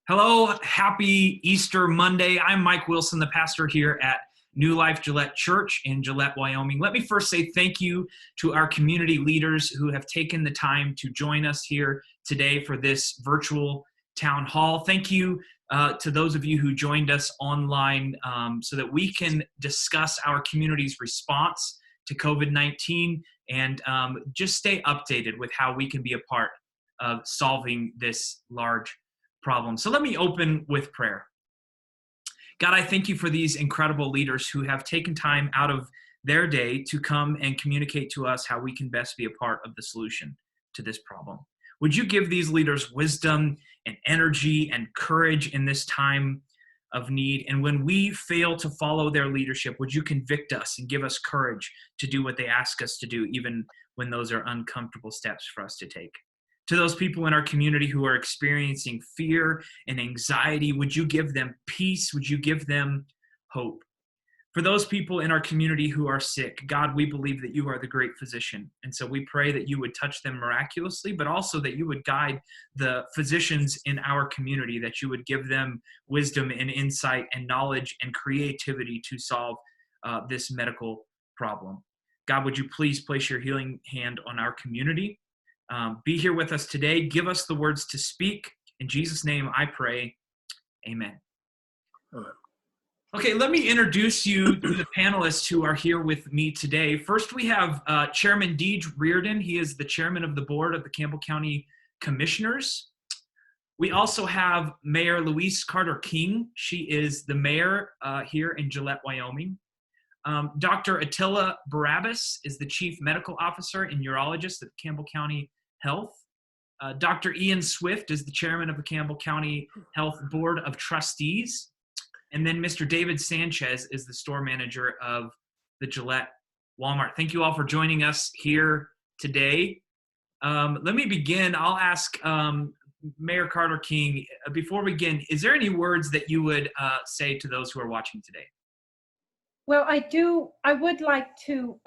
Hello, happy Easter Monday. I'm Mike Wilson, the pastor here at New Life Gillette Church in Gillette, Wyoming. Let me first say thank you to our community leaders who have taken the time to join us here today for this virtual town hall. Thank you to those of you who joined us online so that we can discuss our community's response to COVID-19 and just stay updated with how we can be a part of solving this large problem. So let me open with prayer. God, I thank you for these incredible leaders who have taken time out of their day to come and communicate to us how we can best be a part of the solution to this problem. Would you give these leaders wisdom and energy and courage in this time of need? And when we fail to follow their leadership, would you convict us and give us courage to do what they ask us to do, even when those are uncomfortable steps for us to take? To those people in our community who are experiencing fear and anxiety, would you give them peace? Would you give them hope? For those people in our community who are sick, God, we believe that you are the great physician. And so we pray that you would touch them miraculously, but also that you would guide the physicians in our community, that you would give them wisdom and insight and knowledge and creativity to solve this medical problem. God, would you please place your healing hand on our community? Be here with us today. Give us the words to speak. In Jesus' name, I pray. Amen. Okay, let me introduce you to the panelists who are here with me today. First, we have Chairman Deej Reardon. He is the chairman of the board of the Campbell County Commissioners. We also have Mayor Louise Carter King. She is the mayor here in Gillette, Wyoming. Dr. Attila Barabas is the chief medical officer and urologist at Campbell County Health. Dr. Ian Swift is the chairman of the Campbell County Health Board of Trustees. And then Mr. David Sanchez is the store manager of the Gillette Wal-Mart. Thank you all for joining us here today. Let me begin. I'll ask Mayor Carter King, before we begin, is there any words that you would say to those who are watching today? Well, I would like to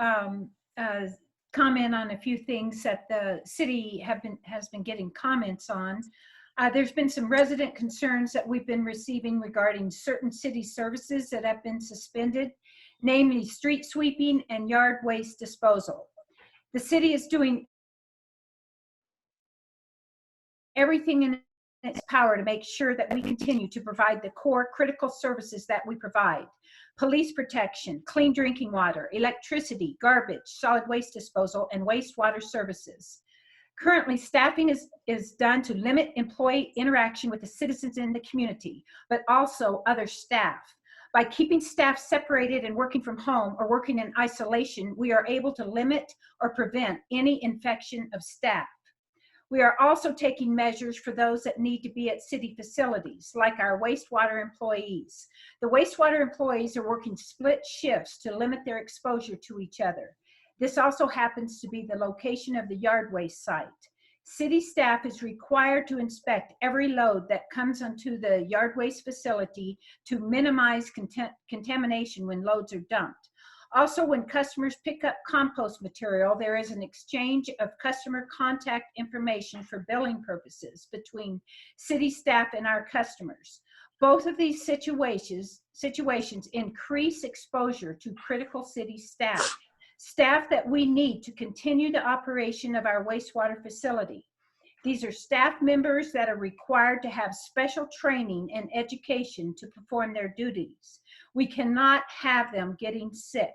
comment on a few things that the city has been getting comments on. There's been some resident concerns that we've been receiving regarding certain city services that have been suspended, namely street sweeping and yard waste disposal. The city is doing everything in its power to make sure that we continue to provide the core critical services that we provide: police protection, clean drinking water, electricity, garbage, solid waste disposal, and wastewater services. Currently, staffing is done to limit employee interaction with the citizens in the community, but also other staff. By keeping staff separated and working from home or working in isolation, we are able to limit or prevent any infection of staff. We are also taking measures for those that need to be at city facilities, like our wastewater employees. The wastewater employees are working split shifts to limit their exposure to each other. This also happens to be the location of the yard waste site. City staff is required to inspect every load that comes onto the yard waste facility to minimize contamination when loads are dumped. Also, when customers pick up compost material, there is an exchange of customer contact information for billing purposes between city staff and our customers. Both of these situations increase exposure to critical city staff that we need to continue the operation of our wastewater facility. These are staff members that are required to have special training and education to perform their duties. We cannot have them getting sick.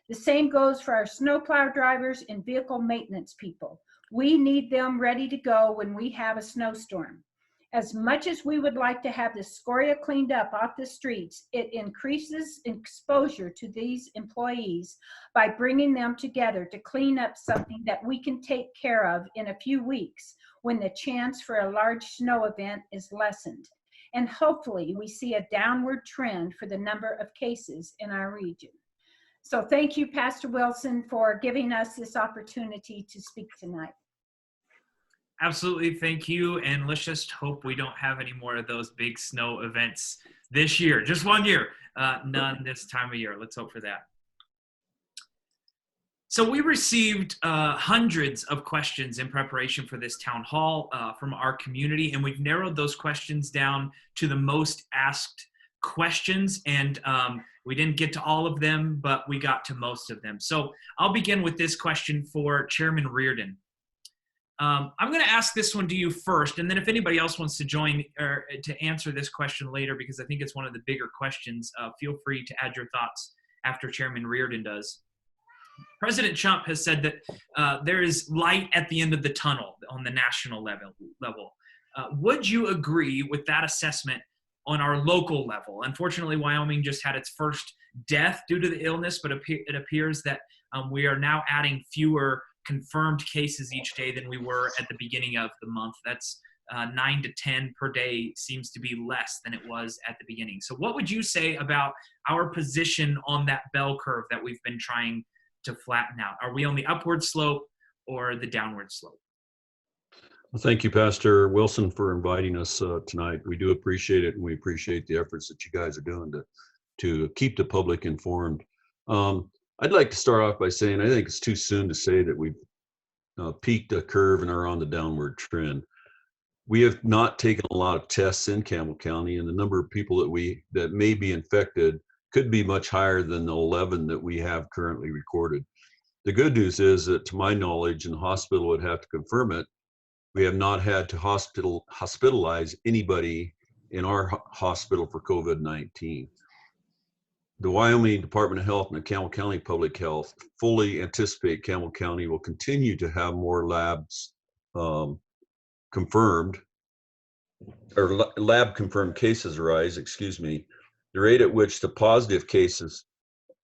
The same goes for our snowplow drivers and vehicle maintenance people. We need them ready to go when we have a snowstorm. As much as we would like to have the scoria cleaned up off the streets, it increases exposure to these employees by bringing them together to clean up something that we can take care of in a few weeks when the chance for a large snow event is lessened. And hopefully we see a downward trend for the number of cases in our region. So thank you, Pastor Wilson, for giving us this opportunity to speak tonight. Absolutely, thank you. And let's just hope we don't have any more of those big snow events this year. Just one year, none this time of year. Let's hope for that. So we received hundreds of questions in preparation for this town hall from our community, and we've narrowed those questions down to the most asked questions, and we didn't get to all of them, but we got to most of them. So I'll begin with this question for Chairman Reardon. I'm going to ask this one to you first, and then if anybody else wants to join or to answer this question later, because I think it's one of the bigger questions, feel free to add your thoughts after Chairman Reardon does. President Trump has said that there is light at the end of the tunnel on the national level. Would you agree with that assessment on our local level? Unfortunately, Wyoming just had its first death due to the illness, but it appears that we are now adding fewer confirmed cases each day than we were at the beginning of the month. That's 9 to 10 per day, seems to be less than it was at the beginning. So what would you say about our position on that bell curve that we've been trying to flatten out? Are we on the upward slope or the downward slope? Well, thank you, Pastor Wilson, for inviting us tonight. We do appreciate it, and we appreciate the efforts that you guys are doing to keep the public informed. I'd like to start off by saying I think it's too soon to say that we've peaked a curve and are on the downward trend. We have not taken a lot of tests in Campbell County, and the number of people that may be infected could be much higher than the 11 that we have currently recorded. The good news is that, to my knowledge, and the hospital would have to confirm it, we have not had to hospitalize anybody in our hospital for COVID-19. The Wyoming Department of Health and the Campbell County Public Health fully anticipate Campbell County will continue to have more labs confirmed, or lab confirmed cases arise, The rate at which the positive cases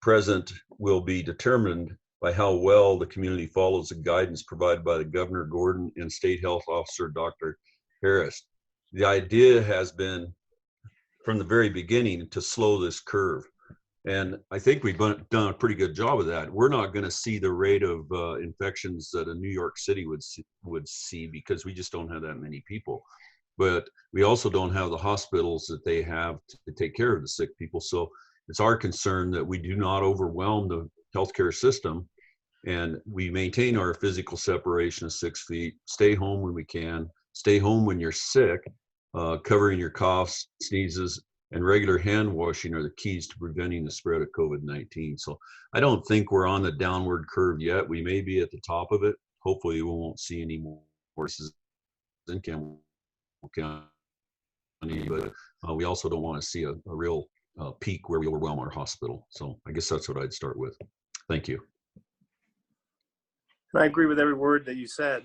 present will be determined by how well the community follows the guidance provided by the Governor Gordon and State Health Officer Dr. Harris. The idea has been from the very beginning to slow this curve. And I think we've done a pretty good job of that. We're not going to see the rate of infections that a New York City would see because we just don't have that many people. But we also don't have the hospitals that they have to take care of the sick people. So it's our concern that we do not overwhelm the healthcare system, and we maintain our physical separation of 6 feet, stay home when we can, stay home when you're sick, covering your coughs, sneezes, and regular hand washing are the keys to preventing the spread of COVID-19. So I don't think we're on the downward curve yet. We may be at the top of it. Hopefully we won't see any more cases in Campbell County, but we also don't want to see a real peak where we overwhelm our hospital. So I guess that's what I'd start with. Thank you. And I agree with every word that you said.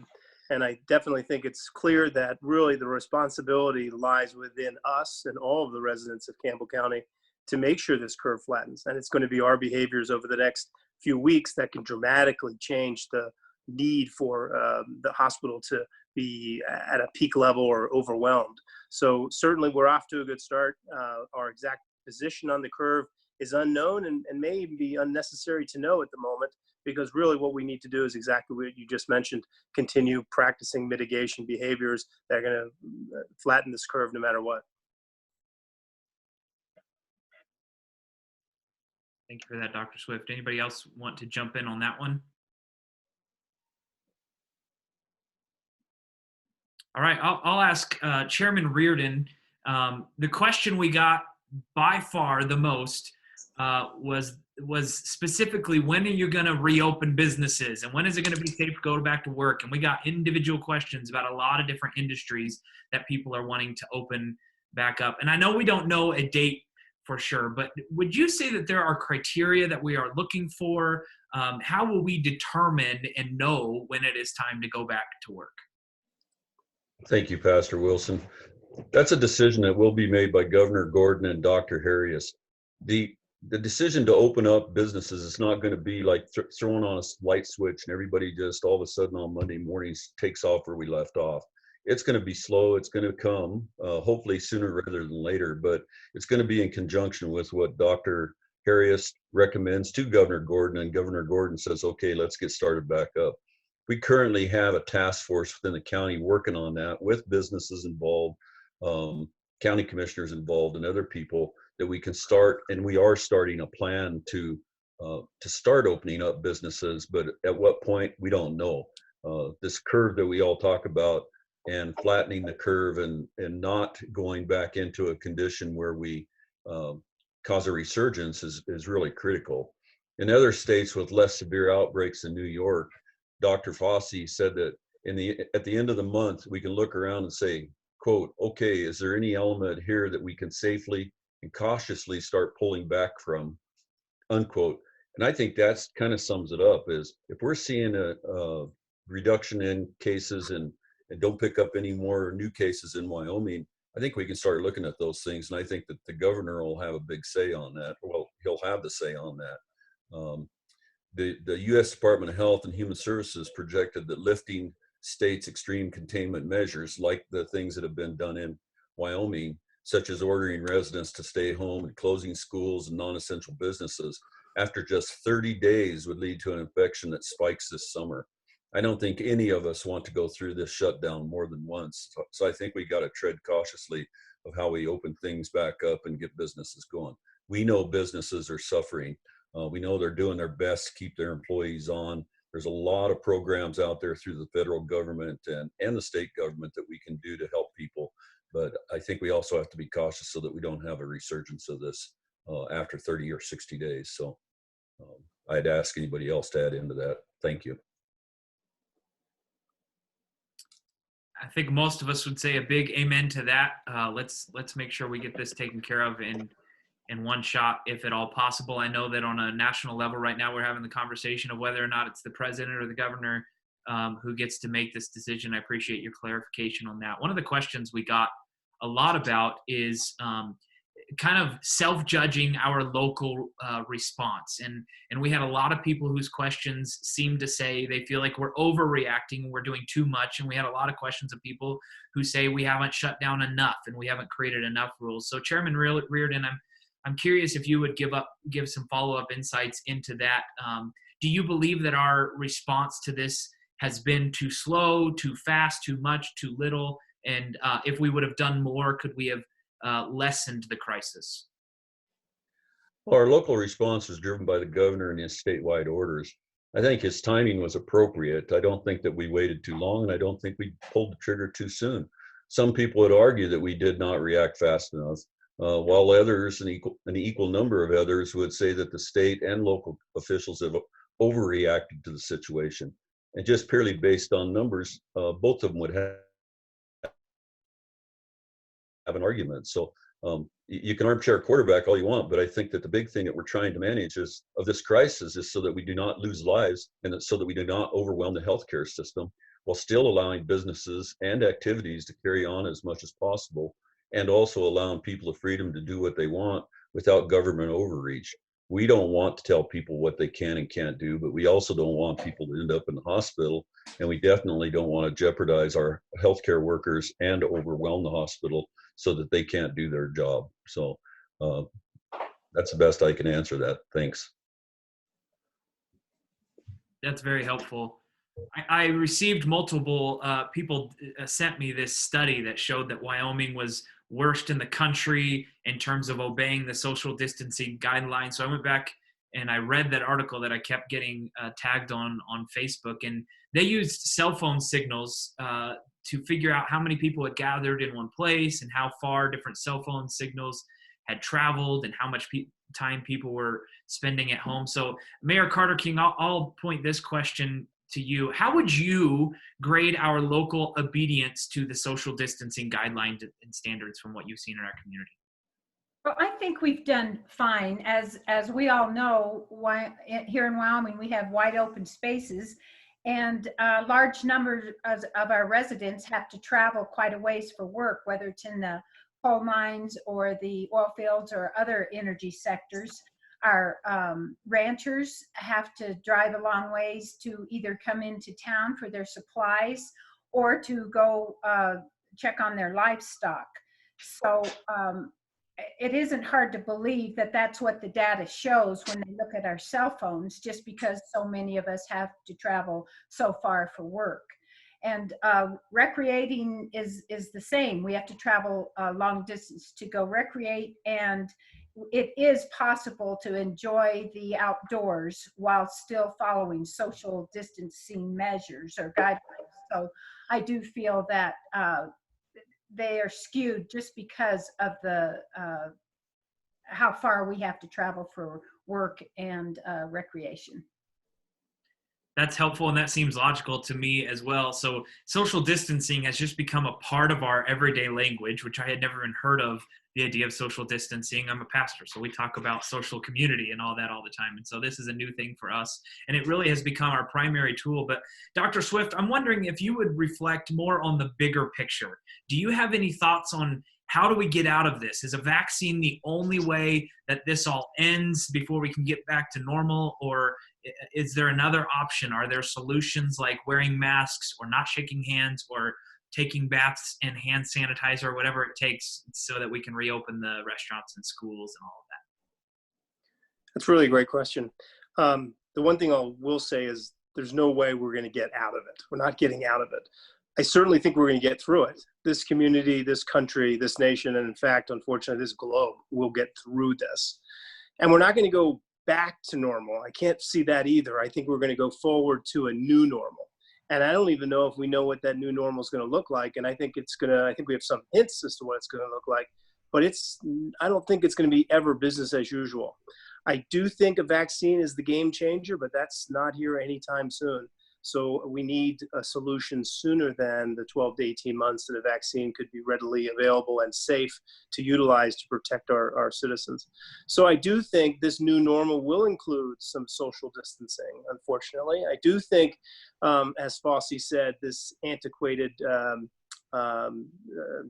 And I definitely think it's clear that really the responsibility lies within us and all of the residents of Campbell County to make sure this curve flattens. And it's going to be our behaviors over the next few weeks that can dramatically change the need for the hospital to be at a peak level or overwhelmed. So certainly we're off to a good start. Our exact position on the curve is unknown and may even be unnecessary to know at the moment, because really what we need to do is exactly what you just mentioned, continue practicing mitigation behaviors that are going to flatten this curve no matter what. Thank you for that, Dr. Swift. Anybody else want to jump in on that one? All right, I'll ask Chairman Reardon. The question we got by far the most was specifically, when are you going to reopen businesses, and when is it going to be safe to go back to work? And we got individual questions about a lot of different industries that people are wanting to open back up. And I know we don't know a date for sure, but would you say that there are criteria that we are looking for? How will we determine and know when it is time to go back to work? Thank you, Pastor Wilson. That's a decision that will be made by Governor Gordon and Dr. Harris. The decision to open up businesses is not going to be like throwing on a light switch and everybody just all of a sudden on Monday mornings takes off where we left off. It's going to be slow. It's going to come, hopefully sooner rather than later, but it's going to be in conjunction with what Dr. Harris recommends to Governor Gordon, and Governor Gordon says, okay, let's get started back up. We currently have a task force within the county working on that with businesses involved, county commissioners involved, and other people that we can start, and we are starting a plan to to start opening up businesses, but at what point, we don't know. This curve that we all talk about, and flattening the curve, and not going back into a condition where we cause a resurgence is really critical. In other states with less severe outbreaks in New York, Dr. Fossey said that at the end of the month, we can look around and say, quote, okay, is there any element here that we can safely and cautiously start pulling back from, unquote. And I think that's kind of sums it up, is if we're seeing a reduction in cases and don't pick up any more new cases in Wyoming, I think we can start looking at those things. And I think that the governor will have a big say on that. Well, he'll have the say on that. The U.S. Department of Health and Human Services projected that lifting states' extreme containment measures, like the things that have been done in Wyoming, such as ordering residents to stay home and closing schools and non-essential businesses, after just 30 days would lead to an infection that spikes this summer. I don't think any of us want to go through this shutdown more than once. So I think we got to tread cautiously of how we open things back up and get businesses going. We know businesses are suffering. We know they're doing their best to keep their employees on. There's a lot of programs out there through the federal government and the state government that we can do to help people. But I think we also have to be cautious so that we don't have a resurgence of this after 30 or 60 days. So I'd ask anybody else to add into that. Thank you. I think most of us would say a big amen to that. Let's make sure we get this taken care of in one shot, if at all possible. I know that on a national level right now, we're having the conversation of whether or not it's the president or the governor who gets to make this decision. I appreciate your clarification on that. One of the questions we got a lot about is kind of self-judging our local response. And we had a lot of people whose questions seem to say they feel like we're overreacting and we're doing too much. And we had a lot of questions of people who say we haven't shut down enough and we haven't created enough rules. So Chairman Reardon, I'm curious if you would give some follow-up insights into that. Do you believe that our response to this has been too slow, too fast, too much, too little? And if we would have done more, could we have lessened the crisis? Well, our local response was driven by the governor and his statewide orders. I think his timing was appropriate. I don't think that we waited too long, and I don't think we pulled the trigger too soon. Some people would argue that we did not react fast enough, while others, an equal number of others, would say that the state and local officials have overreacted to the situation. And just purely based on numbers, both of them would have an argument. So you can armchair quarterback all you want, but I think that the big thing that we're trying to manage of this crisis is so that we do not lose lives and so that we do not overwhelm the healthcare system, while still allowing businesses and activities to carry on as much as possible, and also allowing people the freedom to do what they want without government overreach. We don't want to tell people what they can and can't do, but we also don't want people to end up in the hospital, and we definitely don't want to jeopardize our healthcare workers and overwhelm the hospital so that they can't do their job. So that's the best I can answer that. Thanks. That's very helpful. I received multiple people sent me this study that showed that Wyoming was worst in the country in terms of obeying the social distancing guidelines. So I went back and I read that article that I kept getting tagged on Facebook, and they used cell phone signals to figure out how many people had gathered in one place and how far different cell phone signals had traveled and how much time people were spending at home. So Mayor Carter King, I'll point this question to you. How would you grade our local obedience to the social distancing guidelines and standards from what you've seen in our community? Well, I think we've done fine. As we all know, here in Wyoming, we have wide open spaces, and large numbers of our residents have to travel quite a ways for work, whether it's in the coal mines or the oil fields or other energy sectors. Our ranchers have to drive a long ways to either come into town for their supplies or to go check on their livestock. So it isn't hard to believe that that's what the data shows when they look at our cell phones, just because so many of us have to travel so far for work. And recreating is the same. We have to travel a long distance to go recreate, and it is possible to enjoy the outdoors while still following social distancing measures or guidelines. So I do feel that they are skewed just because of the how far we have to travel for work and recreation. That's helpful, and that seems logical to me as well. So social distancing has just become a part of our everyday language, which I had never even heard of, the idea of social distancing. I'm a pastor, so we talk about social community and all that all the time. And so this is a new thing for us, and it really has become our primary tool. But Dr. Swift, I'm wondering if you would reflect more on the bigger picture. Do you have any thoughts on how do we get out of this? Is a vaccine the only way that this all ends before we can get back to normal? Or is there another option? Are there solutions like wearing masks or not shaking hands or taking baths and hand sanitizer or whatever it takes so that we can reopen the restaurants and schools and all of that? That's really a great question. The one thing I will say is there's no way we're going to get out of it. We're not getting out of it. I certainly think we're going to get through it. This community, this country, this nation, and in fact, unfortunately, this globe will get through this. And we're not going to go back to normal. I can't see that either. I think we're going to go forward to a new normal. And I don't even know if we know what that new normal is going to look like. And I think we have some hints as to what it's going to look like, but I don't think it's going to be ever business as usual. I do think a vaccine is the game changer, but that's not here anytime soon. So we need a solution sooner than the 12 to 18 months that a vaccine could be readily available and safe to utilize to protect our citizens. So I do think this new normal will include some social distancing, unfortunately. I do think, as Fossey said, this antiquated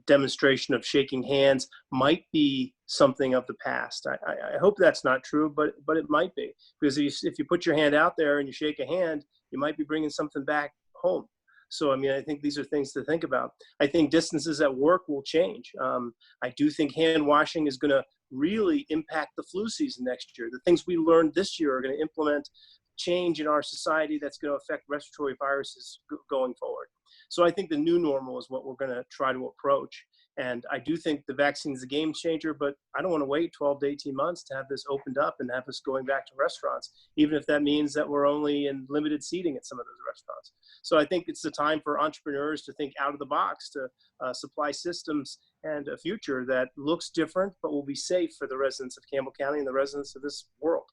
demonstration of shaking hands might be something of the past. I hope that's not true, but it might be, because if you put your hand out there and you shake a hand, you might be bringing something back home. So, I mean, I think these are things to think about. I think distances at work will change. I do think hand washing is going to really impact the flu season next year. The things we learned this year are going to implement change in our society that's going to affect respiratory viruses going forward. So I think the new normal is what we're going to try to approach. And I do think the vaccine is a game changer, but I don't want to wait 12 to 18 months to have this opened up and have us going back to restaurants, even if that means that we're only in limited seating at some of those restaurants. So I think it's the time for entrepreneurs to think out of the box, to supply systems and a future that looks different, but will be safe for the residents of Campbell County and the residents of this world.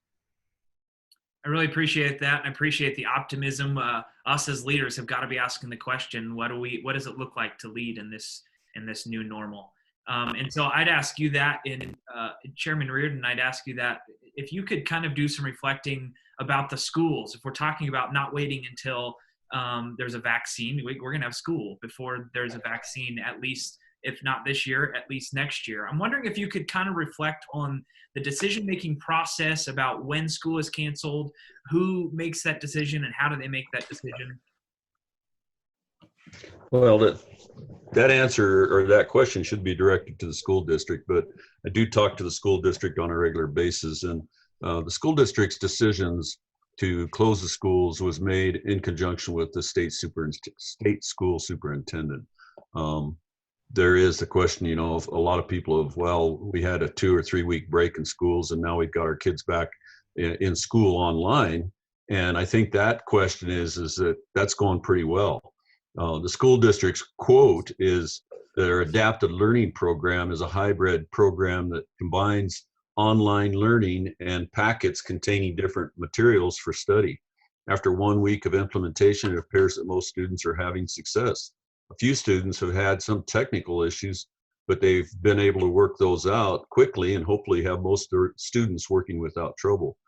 I really appreciate that. I appreciate the optimism. Us as leaders have got to be asking the question, what does it look like to lead in this new normal? And so I'd ask you that, Chairman Reardon, I'd ask you that if you could kind of do some reflecting about the schools. If we're talking about not waiting until there's a vaccine, we're going to have school before there's a vaccine, at least, if not this year, at least next year. I'm wondering if you could kind of reflect on the decision-making process about when school is canceled, who makes that decision, and how do they make that decision? Well, that answer or that question should be directed to the school district, but I do talk to the school district on a regular basis, and the school district's decisions to close the schools was made in conjunction with the state school superintendent. There is the question, of a lot of people of, well, we had a 2 or 3 week break in schools and now we've got our kids back in school online. And I think that question is that that's going pretty well. The school district's quote is their adapted learning program is a hybrid program that combines online learning and packets containing different materials for study. After 1 week of implementation, it appears that most students are having success. A few students have had some technical issues, but they've been able to work those out quickly and hopefully have most of their students working without trouble.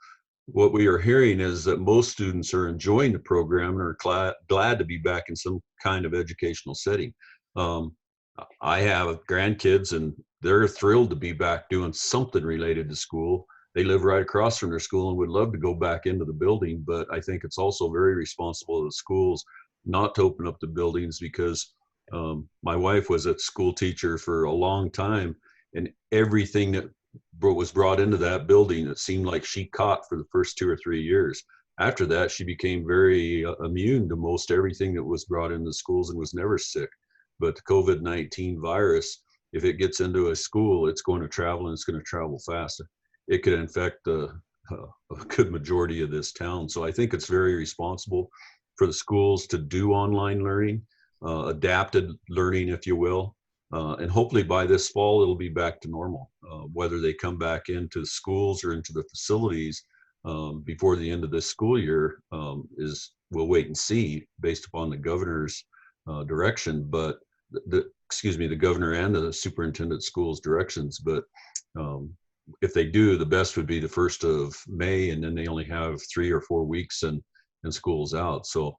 What we are hearing is that most students are enjoying the program and are glad to be back in some kind of educational setting. I have grandkids and they're thrilled to be back doing something related to school. They live right across from their school and would love to go back into the building, but I think it's also very responsible of the schools not to open up the buildings, because my wife was a school teacher for a long time, and everything that was brought into that building, it seemed like she caught for the first 2 or 3 years. After that, she became very immune to most everything that was brought into schools and was never sick. But the COVID-19 virus if it gets into a school, it's going to travel, and it's going to travel fast. It could infect a good majority of this town. So I think it's very responsible for the schools to do online learning, adapted learning, if you will. And hopefully by this fall, it'll be back to normal. Whether they come back into schools or into the facilities before the end of this school year we'll wait and see based upon the governor's direction. But the governor and the superintendent schools directions. But if they do, the best would be the 1st of May, and then they only have 3 or 4 weeks and school's out. So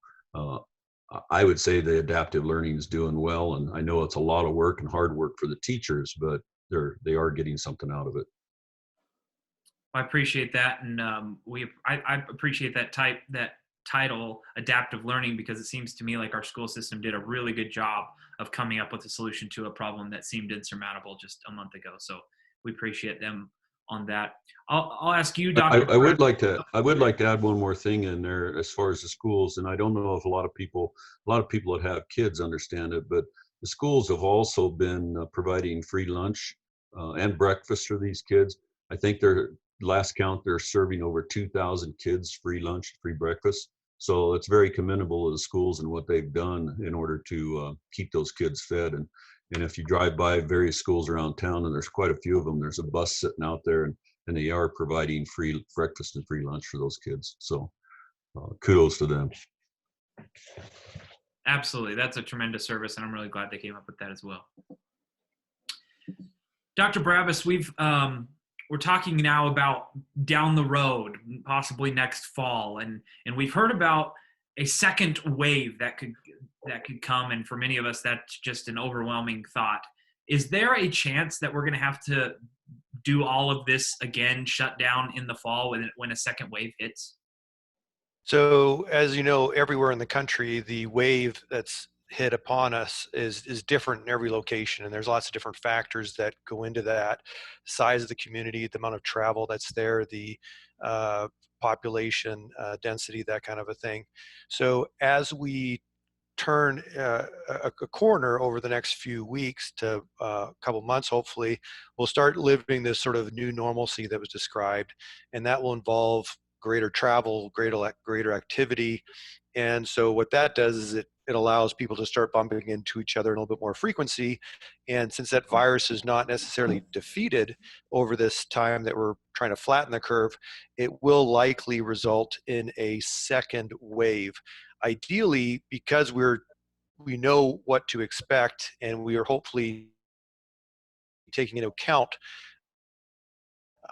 I would say the adaptive learning is doing well, and I know it's a lot of work and hard work for the teachers, but they are getting something out of it. I appreciate that, and I appreciate that title, adaptive learning, because it seems to me like our school system did a really good job of coming up with a solution to a problem that seemed insurmountable just a month ago. So we appreciate them on that. I'll ask you, Dr. I would like to add one more thing in there as far as the schools, and I don't know if a lot of people that have kids understand it, but the schools have also been providing free lunch and breakfast for these kids. I think last count, they're serving over 2,000 kids free lunch, free breakfast. So it's very commendable of the schools and what they've done in order to keep those kids fed. And if you drive by various schools around town, and there's quite a few of them, there's a bus sitting out there, and they are providing free breakfast and free lunch for those kids. So kudos to them. Absolutely. That's a tremendous service, and I'm really glad they came up with that as well. Dr. Barabas, we're talking now about down the road, possibly next fall, and we've heard about a second wave that could come, and for many of us, that's just an overwhelming thought. Is there a chance that we're going to have to do all of this again, shut down in the fall when a second wave hits? So, as you know, everywhere in the country, the wave that's hit upon us is different in every location, and there's lots of different factors that go into that: size of the community, the amount of travel that's there, the population density, that kind of a thing. So as we turn a corner over the next few weeks to a couple months, hopefully, we'll start living this sort of new normalcy that was described, and that will involve greater travel, greater activity. And so what that does is it allows people to start bumping into each other in a little bit more frequency. And since that virus is not necessarily defeated over this time that we're trying to flatten the curve, it will likely result in a second wave. Ideally, because we know what to expect, and we are hopefully taking into account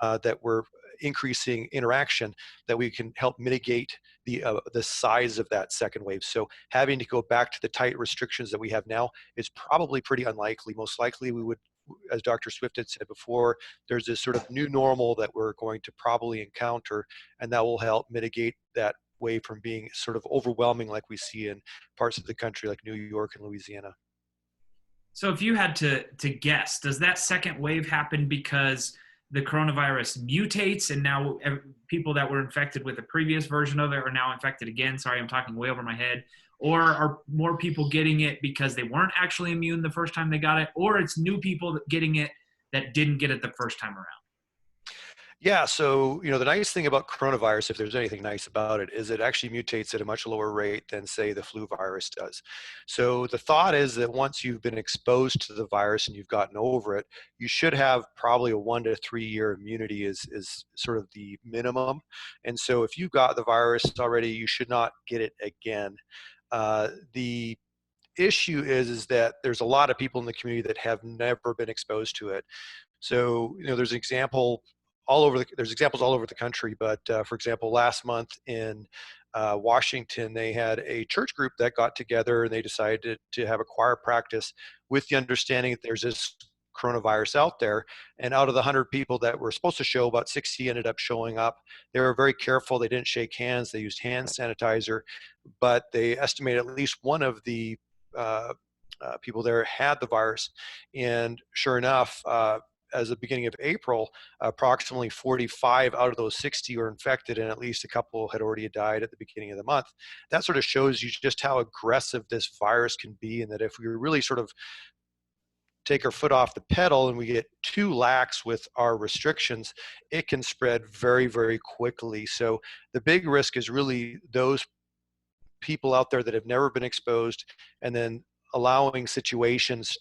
that we're increasing interaction, that we can help mitigate the size of that second wave. So having to go back to the tight restrictions that we have now is probably pretty unlikely. Most likely we would, as Dr. Swift had said before, there's this sort of new normal that we're going to probably encounter, and that will help mitigate that wave from being sort of overwhelming like we see in parts of the country like New York and Louisiana. So if you had to guess, does that second wave happen because the coronavirus mutates and now people that were infected with the previous version of it are now infected again? Sorry, I'm talking way over my head. Or are more people getting it because they weren't actually immune the first time they got it? Or it's new people getting it that didn't get it the first time around? Yeah, so the nice thing about coronavirus, if there's anything nice about it, is it actually mutates at a much lower rate than, say, the flu virus does. So the thought is that once you've been exposed to the virus and you've gotten over it, you should have probably a 1 to 3 year immunity is sort of the minimum. And so if you got the virus already, you should not get it again. The issue is that there's a lot of people in the community that have never been exposed to it. So there's examples all over the country, but for example, last month in Washington, they had a church group that got together and they decided to have a choir practice with the understanding that there's this coronavirus out there. And out of the 100 people that were supposed to show, about 60 ended up showing up. They were very careful. They didn't shake hands. They used hand sanitizer, but they estimated at least one of the people there had the virus. And sure enough, as the beginning of April, approximately 45 out of those 60 were infected, and at least a couple had already died at the beginning of the month. That sort of shows you just how aggressive this virus can be, and that if we really sort of take our foot off the pedal and we get too lax with our restrictions, it can spread very, very quickly. So the big risk is really those people out there that have never been exposed, and then allowing situations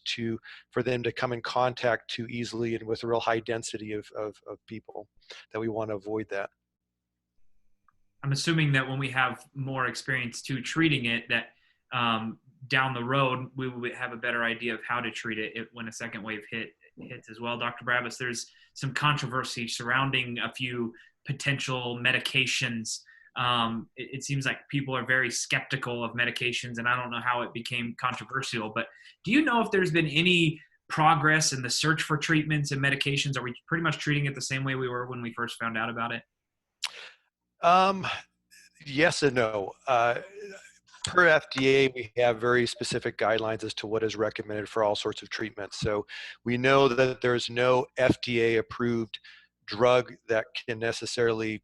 for them to come in contact too easily and with a real high density of people, that we want to avoid that. I'm assuming that when we have more experience to treating it, that down the road, we will have a better idea of how to treat it when a second wave hits as well. Dr. Barabas, there's some controversy surrounding a few potential medications. It seems like people are very skeptical of medications, and I don't know how it became controversial, but do you know if there's been any progress in the search for treatments and medications? Are we pretty much treating it the same way we were when we first found out about it? Yes and no. Per FDA, we have very specific guidelines as to what is recommended for all sorts of treatments. So we know that there's no FDA-approved drug that can necessarily,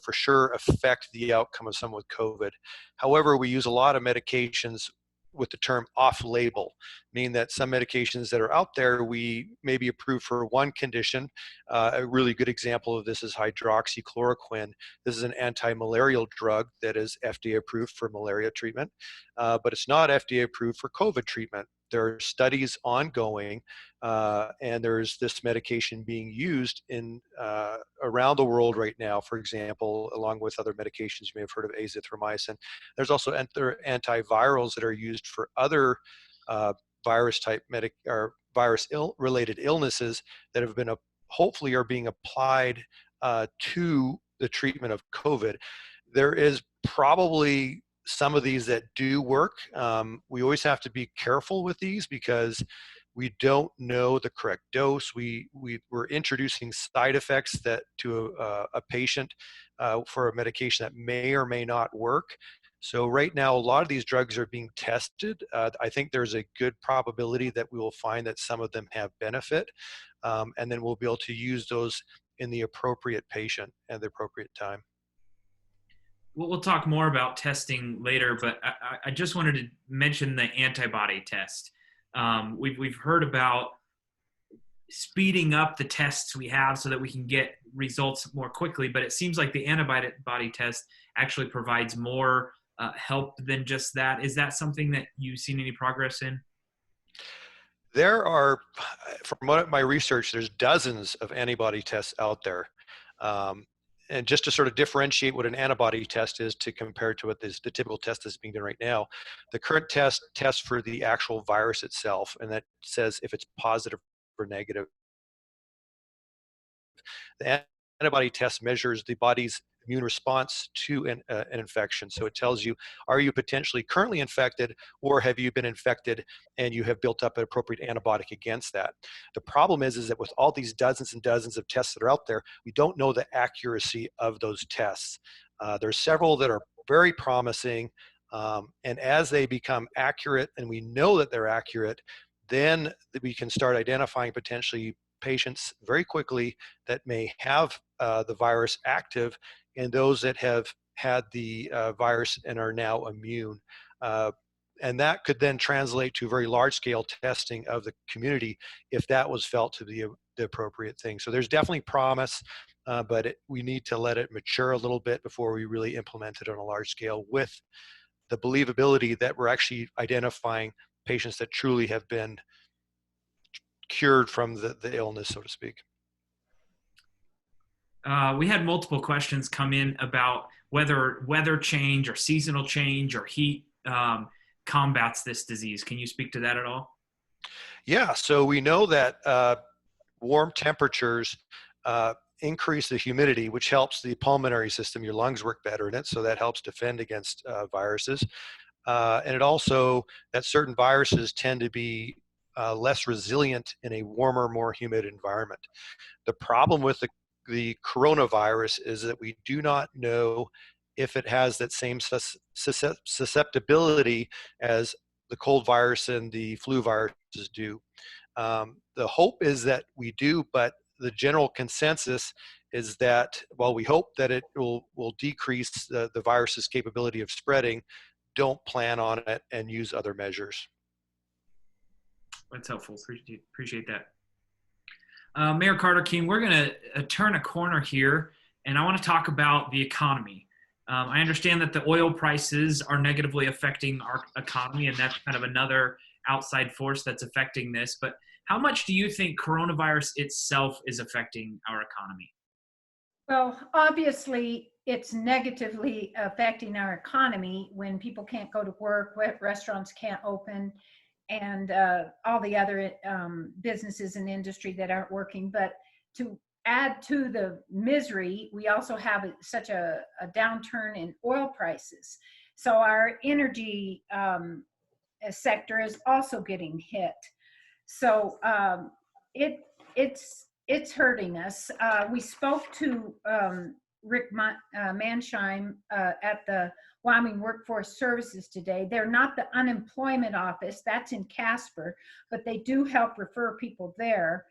for sure affect the outcome of someone with COVID. However, we use a lot of medications with the term off-label, meaning that some medications that are out there, we may be approved for one condition. A really good example of this is hydroxychloroquine. This is an anti-malarial drug that is FDA approved for malaria treatment, but it's not FDA approved for COVID treatment. There are studies ongoing, and there's this medication being used in around the world right now, for example, along with other medications. You may have heard of azithromycin. There's also antivirals that are used for other virus-related illnesses that have been hopefully are being applied to the treatment of COVID. There is probably some of these that do work. We always have to be careful with these because we don't know the correct dose. We're introducing side effects that to a patient for a medication that may or may not work. So right now, a lot of these drugs are being tested. I think there's a good probability that we will find that some of them have benefit, and then we'll be able to use those in the appropriate patient at the appropriate time. We'll talk more about testing later, but I just wanted to mention the antibody test. We've heard about speeding up the tests we have so that we can get results more quickly, but it seems like the antibody test actually provides more help than just that. Is that something that you've seen any progress in? There are, from my research, there's dozens of antibody tests out there. And just to sort of differentiate what an antibody test is to compare to what the typical test that's being done right now, the current test tests for the actual virus itself, and that says if it's positive or negative. The antibody test measures the body's immune response to an infection. So it tells you, are you potentially currently infected, or have you been infected and you have built up an appropriate antibiotic against that? The problem is that with all these dozens and dozens of tests that are out there, we don't know the accuracy of those tests. There's several that are very promising, and as they become accurate and we know that they're accurate, then we can start identifying potentially patients very quickly that may have the virus active, and those that have had the virus and are now immune. And that could then translate to very large-scale testing of the community if that was felt to be the appropriate thing. So there's definitely promise, but we need to let it mature a little bit before we really implement it on a large scale with the believability that we're actually identifying patients that truly have been cured from the illness, so to speak. We had multiple questions come in about whether weather change or seasonal change or heat combats this disease. Can you speak to that at all? Yeah, so we know that warm temperatures increase the humidity, which helps the pulmonary system. Your lungs work better in it, so that helps defend against viruses. And it also, that certain viruses tend to be less resilient in a warmer, more humid environment. The problem with the coronavirus is that we do not know if it has that same susceptibility as the cold virus and the flu viruses do. The hope is that we do, but the general consensus is that while we hope that it will decrease the virus's capability of spreading, don't plan on it and use other measures. That's helpful. Appreciate that. Mayor Carter King, we're going to turn a corner here, and I want to talk about the economy. I understand that the oil prices are negatively affecting our economy, and that's kind of another outside force that's affecting this. But how much do you think coronavirus itself is affecting our economy? Well, obviously, it's negatively affecting our economy when people can't go to work, restaurants can't open, and all the other businesses and industry that aren't working. But to add to the misery, we also have such a downturn in oil prices. So our energy sector is also getting hit. So it's hurting us. We spoke to Rick Mansheim at the Wyoming Workforce Services today. They're not the unemployment office, that's in Casper, but they do help refer people there.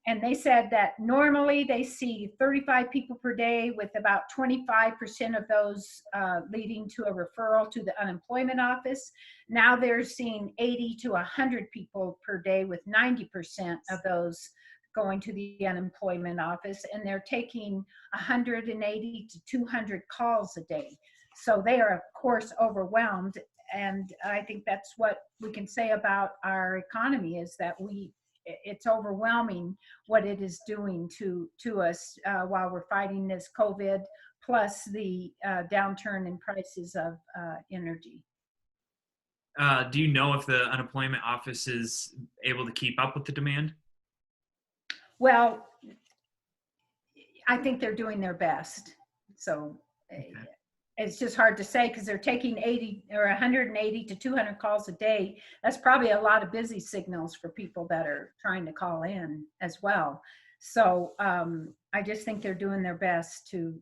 And they said that normally they see 35 people per day, with about 25% of those leading to a referral to the unemployment office. Now they're seeing 80 to 100 people per day, with 90% of those going to the unemployment office, and they're taking 180 to 200 calls a day. So they are, of course, overwhelmed. And I think that's what we can say about our economy, is that it's overwhelming what it is doing to us while we're fighting this COVID, plus the downturn in prices of energy. Do you know if the unemployment office is able to keep up with the demand? Well, I think they're doing their best. So okay. It's just hard to say, because they're taking 80 or 180 to 200 calls a day. That's probably a lot of busy signals for people that are trying to call in as well. So I just think they're doing their best to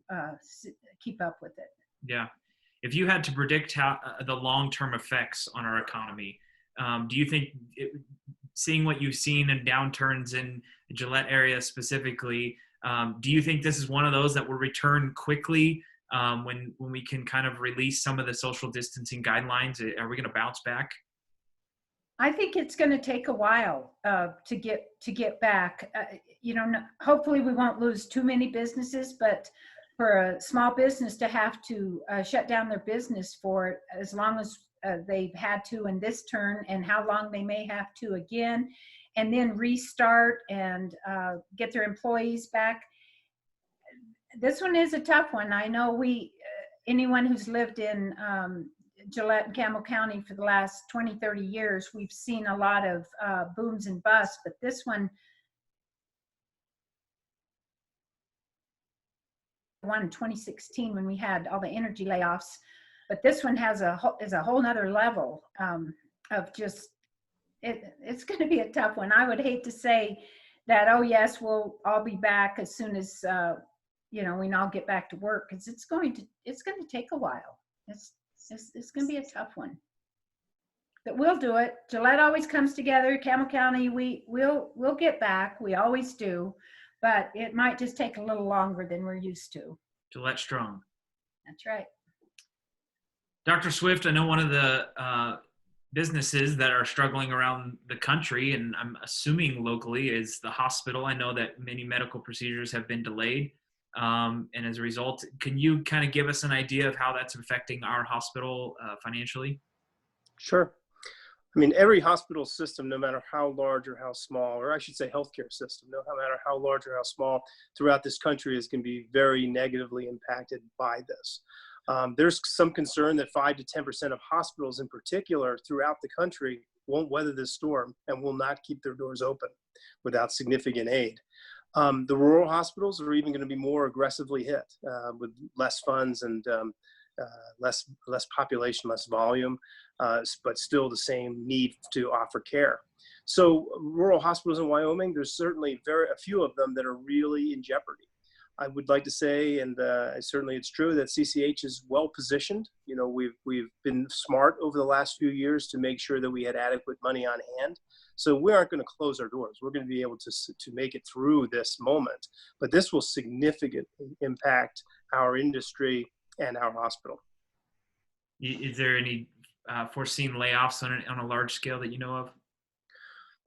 keep up with it. Yeah. If you had to predict how the long-term effects on our economy, do you think, seeing what you've seen in downturns in the Gillette area specifically, do you think this is one of those that will return quickly when we can kind of release some of the social distancing guidelines? Are we going to bounce back? I think it's going to take a while to get back. Hopefully we won't lose too many businesses, but for a small business to have to shut down their business for as long as they've had to in this turn, and how long they may have to again, and then restart and get their employees back. This one is a tough one. I know anyone who's lived in Gillette and Campbell County for the last 20, 30 years, we've seen a lot of booms and busts, but this one in 2016 when we had all the energy layoffs, but this one is a whole nother level of just, it's going to be a tough one. I would hate to say that, oh yes, we'll all be back as soon as we can all get back to work, because it's going to take a while. It's going to be a tough one, but we'll do it. Gillette always comes together. Campbell County, we'll get back. We always do, but it might just take a little longer than we're used to. Gillette strong. That's right. Dr. Swift, I know one of the businesses that are struggling around the country, and I'm assuming locally, is the hospital. I know that many medical procedures have been delayed. And as a result, can you kind of give us an idea of how that's affecting our hospital financially? Sure. I mean, every hospital system, no matter how large or how small, or I should say healthcare system, no matter how large or how small throughout this country, is going to be very negatively impacted by this. There's some concern that 5 to 10% of hospitals in particular throughout the country won't weather this storm and will not keep their doors open without significant aid. The rural hospitals are even going to be more aggressively hit with less funds and less population, less volume, but still the same need to offer care. So rural hospitals in Wyoming, there's certainly a few of them that are really in jeopardy. I would like to say, and certainly it's true, that CCH is well positioned. We've been smart over the last few years to make sure that we had adequate money on hand. So we aren't going to close our doors. We're going to be able to make it through this moment. But this will significantly impact our industry and our hospital. Is there any foreseen layoffs on a large scale that you know of?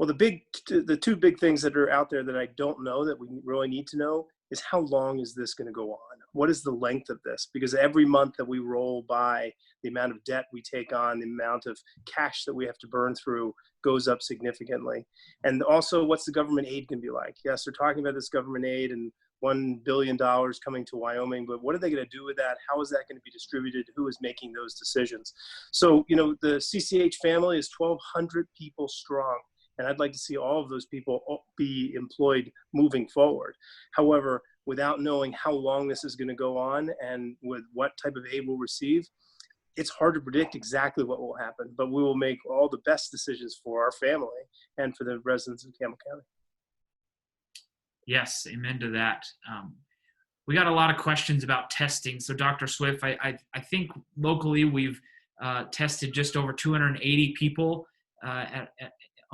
Well, the two big things that are out there that I don't know that we really need to know is how long is this going to go on? What is the length of this? Because every month that we roll by, the amount of debt we take on, the amount of cash that we have to burn through goes up significantly. And also, what's the government aid going to be like? Yes, they're talking about this government aid and $1 billion coming to Wyoming, but what are they going to do with that? How is that going to be distributed? Who is making those decisions? So, you know, the CCH family is 1,200 people strong. And I'd like to see all of those people be employed moving forward. However, without knowing how long this is going to go on and with what type of aid we'll receive, it's hard to predict exactly what will happen, but we will make all the best decisions for our family and for the residents of Campbell County. Yes, amen to that. We got a lot of questions about testing. So Dr. Swift, I think locally we've tested just over 280 people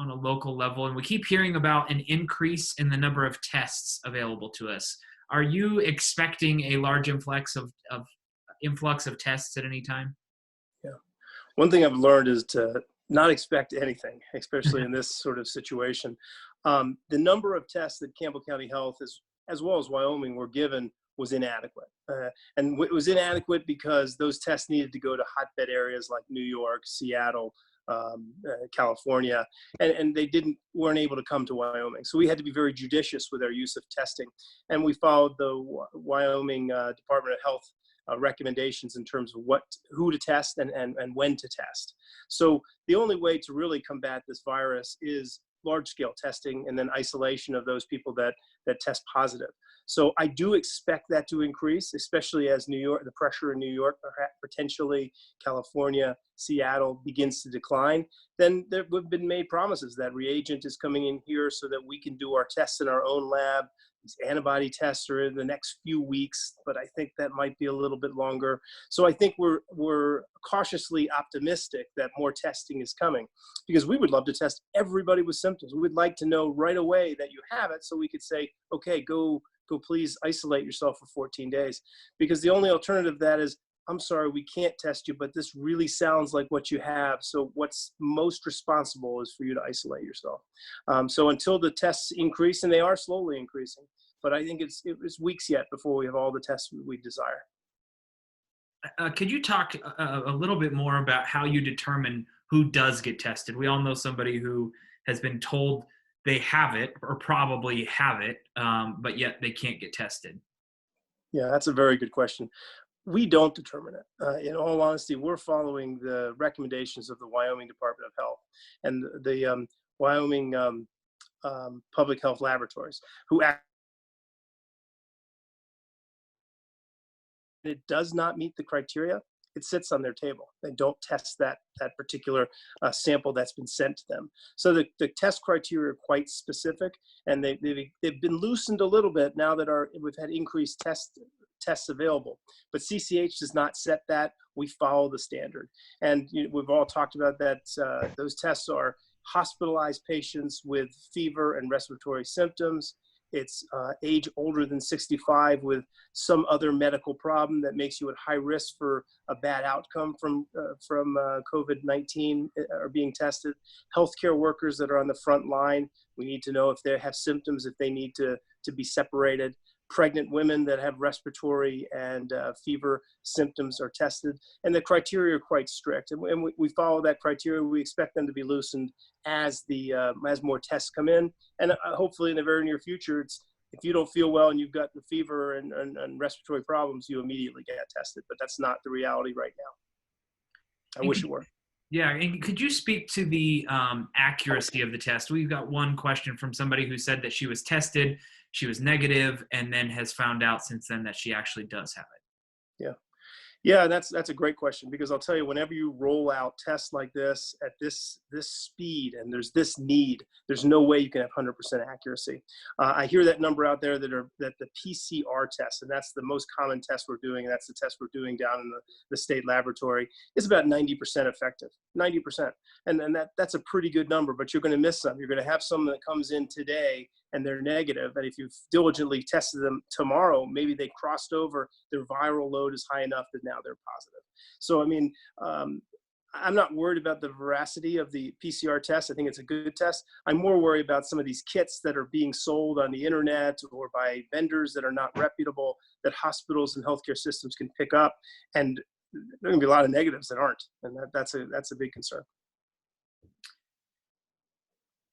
on a local level, and we keep hearing about an increase in the number of tests available to us. Are you expecting a large influx of tests at any time? Yeah. One thing I've learned is to not expect anything, especially in this sort of situation. The number of tests that Campbell County Health, as well as Wyoming, were given was inadequate. And it was inadequate because those tests needed to go to hotbed areas like New York, Seattle, California, and they weren't able to come to Wyoming. So we had to be very judicious with our use of testing. And we followed the Wyoming Department of Health recommendations in terms of who to test and when to test. So the only way to really combat this virus is large-scale testing and then isolation of those people that test positive. So I do expect that to increase, especially as New York, the pressure in New York, potentially California, Seattle begins to decline. Then there have been made promises that reagent is coming in here so that we can do our tests in our own lab. These antibody tests are in the next few weeks, but I think that might be a little bit longer. So I think we're cautiously optimistic that more testing is coming, because we would love to test everybody with symptoms. We would like to know right away that you have it so we could say, okay, go please isolate yourself for 14 days. Because the only alternative to that is, I'm sorry, we can't test you, but this really sounds like what you have. So what's most responsible is for you to isolate yourself. So until the tests increase, and they are slowly increasing, but I think it's weeks yet before we have all the tests we desire. Could you talk a little bit more about how you determine who does get tested? We all know somebody who has been told they have it or probably have it, but yet they can't get tested. Yeah, that's a very good question. We don't determine it. In all honesty, we're following the recommendations of the Wyoming Department of Health and the Wyoming Public Health Laboratories, who it does not meet the criteria, it sits on their table. They don't test that particular sample that's been sent to them. So the test criteria are quite specific, and they've been loosened a little bit now that we've had increased tests available. But CCH does not set that. We follow the standard. And we've all talked about that. Those tests are hospitalized patients with fever and respiratory symptoms. It's age older than 65 with some other medical problem that makes you at high risk for a bad outcome from COVID-19 are being tested. Healthcare workers that are on the front line, we need to know if they have symptoms, if they need to be separated. Pregnant women that have respiratory and fever symptoms are tested, and the criteria are quite strict. And we follow that criteria. We expect them to be loosened as more tests come in, and hopefully in the very near future, if you don't feel well and you've got the fever and respiratory problems, you immediately get tested. But that's not the reality right now. I wish it were. Yeah, and could you speak to the accuracy of the test? We've got one question from somebody who said that she was tested, she was negative, and then has found out since then that she actually does have it. Yeah. Yeah, that's a great question, because I'll tell you, whenever you roll out tests like this at this speed and there's this need, there's no way you can have 100% accuracy. I hear that number out there that the PCR test, and that's the most common test we're doing, and that's the test we're doing down in the state laboratory, is about 90% effective, 90%. And that's a pretty good number, but you're going to miss some. You're going to have some that comes in today and they're negative, and if you've diligently tested them tomorrow, maybe they crossed over, their viral load is high enough that now they're positive. So, I mean, I'm not worried about the veracity of the PCR test. I think it's a good test. I'm more worried about some of these kits that are being sold on the internet or by vendors that are not reputable, that hospitals and healthcare systems can pick up. And there are going to be a lot of negatives that aren't. And that's a big concern.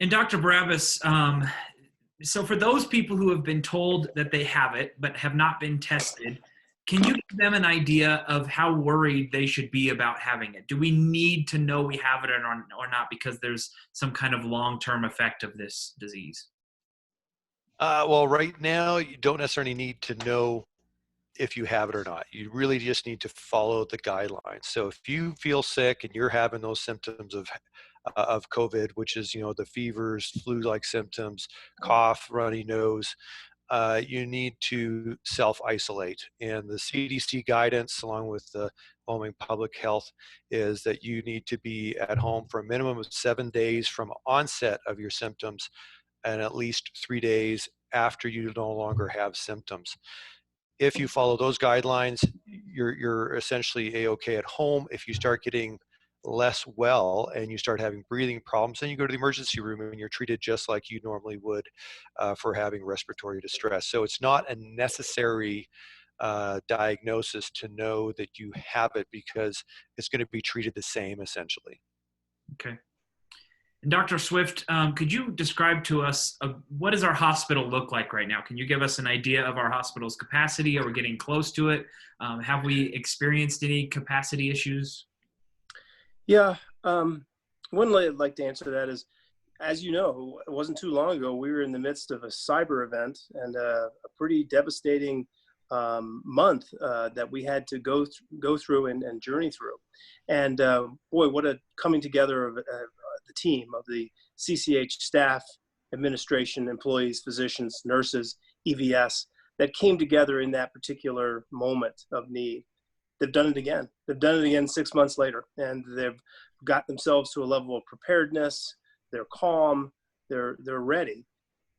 And Dr. Barabas, so for those people who have been told that they have it but have not been tested, can you give them an idea of how worried they should be about having it? Do we need to know we have it or not because there's some kind of long-term effect of this disease? Well, right now, you don't necessarily need to know if you have it or not. You really just need to follow the guidelines. So if you feel sick and you're having those symptoms of COVID, which is, the fevers, flu-like symptoms, cough, runny nose, you need to self-isolate. And the CDC guidance, along with the Wyoming Public Health, is that you need to be at home for a minimum of 7 days from onset of your symptoms and at least 3 days after you no longer have symptoms. If you follow those guidelines, you're essentially A-OK at home. If you start getting less well and you start having breathing problems, then you go to the emergency room and you're treated just like you normally would for having respiratory distress. So it's not a necessary diagnosis to know that you have it, because it's going to be treated the same essentially. Okay. And Dr. Swift, could you describe to us what does our hospital look like right now? Can you give us an idea of our hospital's capacity? Are we getting close to it? Have we experienced any capacity issues? Yeah, one way I'd like to answer that is, as you know, it wasn't too long ago, we were in the midst of a cyber event and a pretty devastating month that we had to go through and journey through. And boy, what a coming together of the team, of the CCH staff, administration, employees, physicians, nurses, EVS, that came together in that particular moment of need. They've done it again. They've done it again 6 months later, and they've got themselves to a level of preparedness. They're calm. They're ready.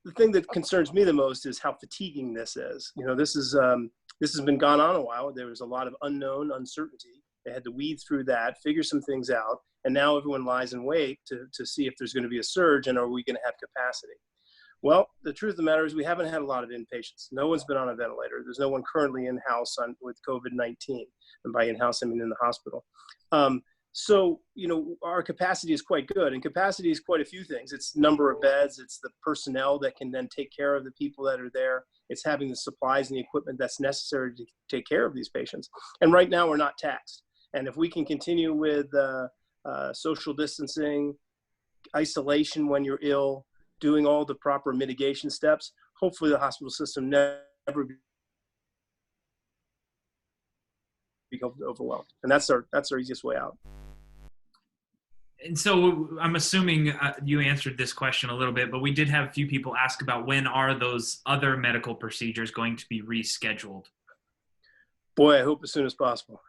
The thing that concerns me the most is how fatiguing this is. This has been gone on a while. There was a lot of unknown uncertainty. They had to weed through that, figure some things out, and now everyone lies in wait to see if there's going to be a surge and are we going to have capacity. Well, the truth of the matter is we haven't had a lot of inpatients. No one's been on a ventilator. There's no one currently in-house with COVID-19. And by in-house, I mean in the hospital. So, our capacity is quite good. And capacity is quite a few things. It's number of beds. It's the personnel that can then take care of the people that are there. It's having the supplies and the equipment that's necessary to take care of these patients. And right now, we're not taxed. And if we can continue with social distancing, isolation when you're ill, doing all the proper mitigation steps, hopefully the hospital system never becomes overwhelmed. And that's our easiest way out. And so I'm assuming you answered this question a little bit, but we did have a few people ask about when are those other medical procedures going to be rescheduled? Boy, I hope as soon as possible.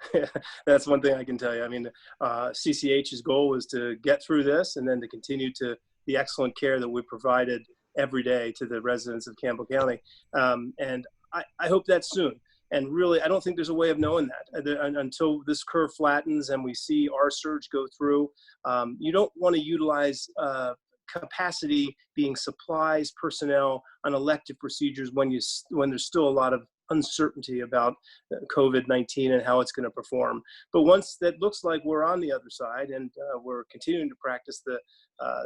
That's one thing I can tell you. I mean, CCH's goal is to get through this and then to continue to the excellent care that we provided every day to the residents of Campbell County. And I hope that's soon. And really, I don't think there's a way of knowing that until this curve flattens and we see our surge go through. You don't want to utilize capacity being supplies, personnel on elective procedures when there's still a lot of uncertainty about COVID-19 and how it's going to perform. But once that looks like we're on the other side and we're continuing to practice the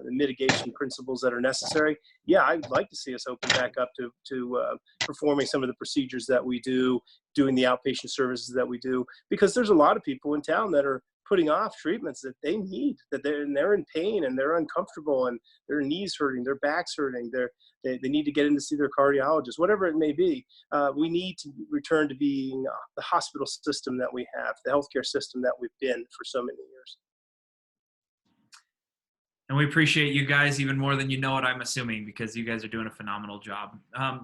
mitigation principles that are necessary, yeah, I'd like to see us open back up to performing some of the procedures that we do, doing the outpatient services that we do, because there's a lot of people in town that are putting off treatments that they need, that they're in pain and they're uncomfortable and their knees hurting, their backs hurting, they need to get in to see their cardiologist, whatever it may be. We need to return to being the hospital system that we have, the healthcare system that we've been for so many years. And we appreciate you guys even more than you know it, I'm assuming, because you guys are doing a phenomenal job.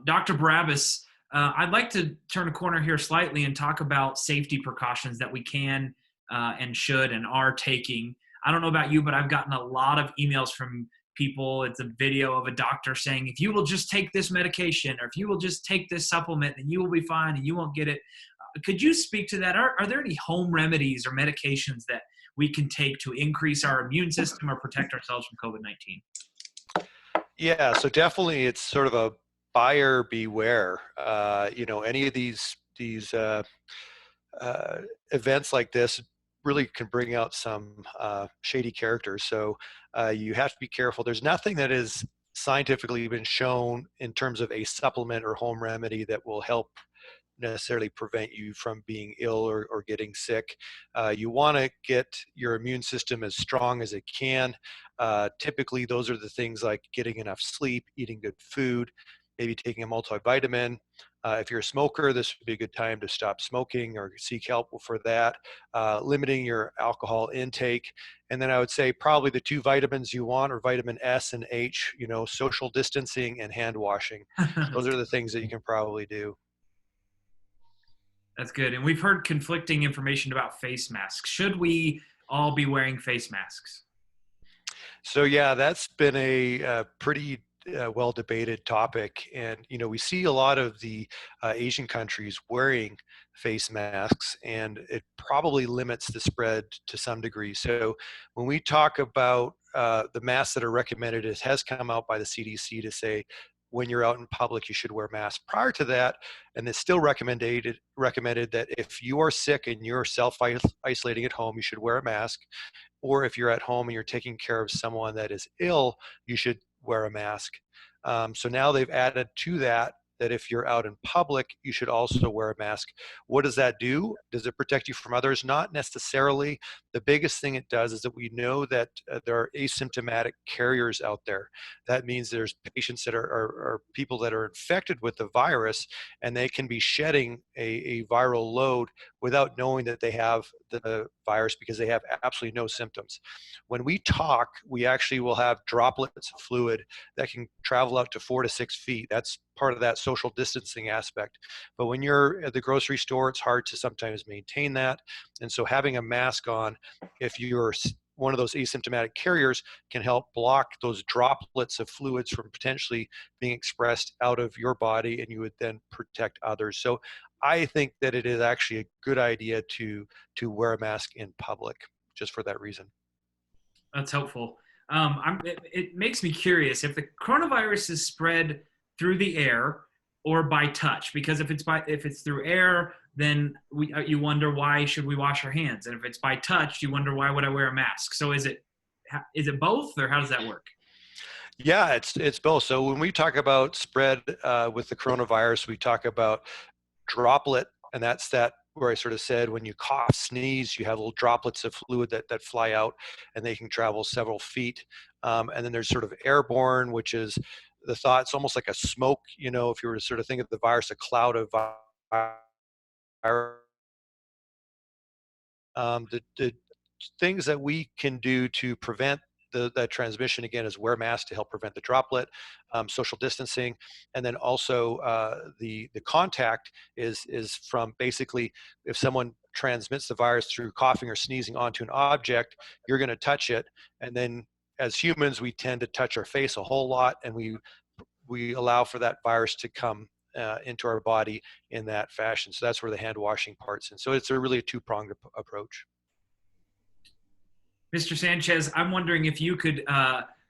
Dr. Barabas, I'd like to turn a corner here slightly and talk about safety precautions that we can and should and are taking. I don't know about you, but I've gotten a lot of emails from people. It's a video of a doctor saying, if you will just take this medication or if you will just take this supplement, then you will be fine and you won't get it. Could you speak to that? Are there any home remedies or medications that we can take to increase our immune system or protect ourselves from COVID-19? Yeah, so definitely it's sort of a buyer beware. Any of these events like this really can bring out some shady characters. So you have to be careful. There's nothing that is scientifically been shown in terms of a supplement or home remedy that will help necessarily prevent you from being ill or getting sick. You want to get your immune system as strong as it can. Typically, those are the things like getting enough sleep, eating good food, maybe taking a multivitamin. If you're a smoker, this would be a good time to stop smoking or seek help for that. Limiting your alcohol intake. And then I would say probably the two vitamins you want are vitamin S and H, social distancing and hand washing. Those are the things that you can probably do. That's good. And we've heard conflicting information about face masks. Should we all be wearing face masks? So yeah, that's been a pretty well debated topic, and we see a lot of the Asian countries wearing face masks, and it probably limits the spread to some degree. So when we talk about the masks that are recommended, it has come out by the CDC to say when you're out in public you should wear masks. Prior to that, and it's still recommended that if you are sick and you're self-isolating at home, you should wear a mask. Or if you're at home and you're taking care of someone that is ill, you should wear a mask. So now they've added to that if you're out in public, you should also wear a mask. What does that do? Does it protect you from others? Not necessarily. The biggest thing it does is that we know that there are asymptomatic carriers out there. That means there's patients that are people that are infected with the virus, and they can be shedding a viral load without knowing that they have the virus because they have absolutely no symptoms. When we talk, we actually will have droplets of fluid that can travel out to 4 to 6 feet. That's part of that social distancing aspect. But when you're at the grocery store, it's hard to sometimes maintain that. And so having a mask on, if you're one of those asymptomatic carriers, can help block those droplets of fluids from potentially being expressed out of your body, and you would then protect others. So I think that it is actually a good idea to wear a mask in public, just for that reason. That's helpful. It makes me curious if the coronavirus is spread through the air or by touch, because if it's through air, then you wonder why should we wash our hands, and if it's by touch, you wonder why would I wear a mask. So is it both, or how does that work? Yeah, it's both. So when we talk about spread with the coronavirus, we talk about droplet, and that's that where I sort of said when you cough, sneeze, you have little droplets of fluid that fly out, and they can travel several feet. And then there's sort of airborne, which is the thought, it's almost like a smoke, if you were to sort of think of the virus, a cloud of virus. The things that we can do to prevent that transmission, again, is wear masks to help prevent the droplet, social distancing, and then also the contact is from basically if someone transmits the virus through coughing or sneezing onto an object, you're going to touch it, and then as humans we tend to touch our face a whole lot, and we allow for that virus to come into our body in that fashion. So that's where the hand washing part's in. So it's really a two-pronged approach. Mr. Sanchez, I'm wondering if you could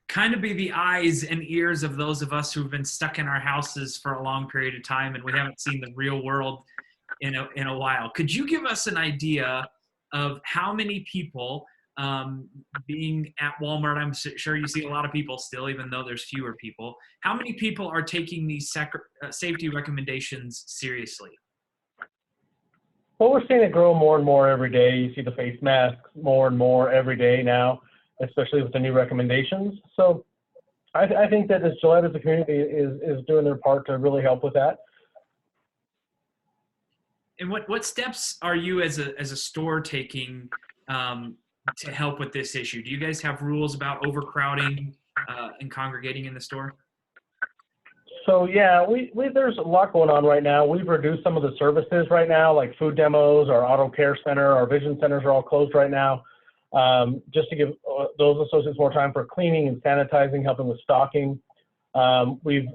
kind of be the eyes and ears of those of us who've been stuck in our houses for a long period of time and we haven't seen the real world in a while. Could you give us an idea of how many people, being at Walmart, I'm sure you see a lot of people still, even though there's fewer people, how many people are taking these safety recommendations seriously? Well, we're seeing it grow more and more every day. You see the face masks more and more every day now, especially with the new recommendations. So I think that as Gillette as a community is doing their part to really help with that. And what steps are you as a store taking to help with this issue? Do you guys have rules about overcrowding and congregating in the store? So yeah, there's a lot going on right now. We've reduced some of the services right now, like food demos, our auto care center, our vision centers are all closed right now, just to give those associates more time for cleaning and sanitizing, helping with stocking. We've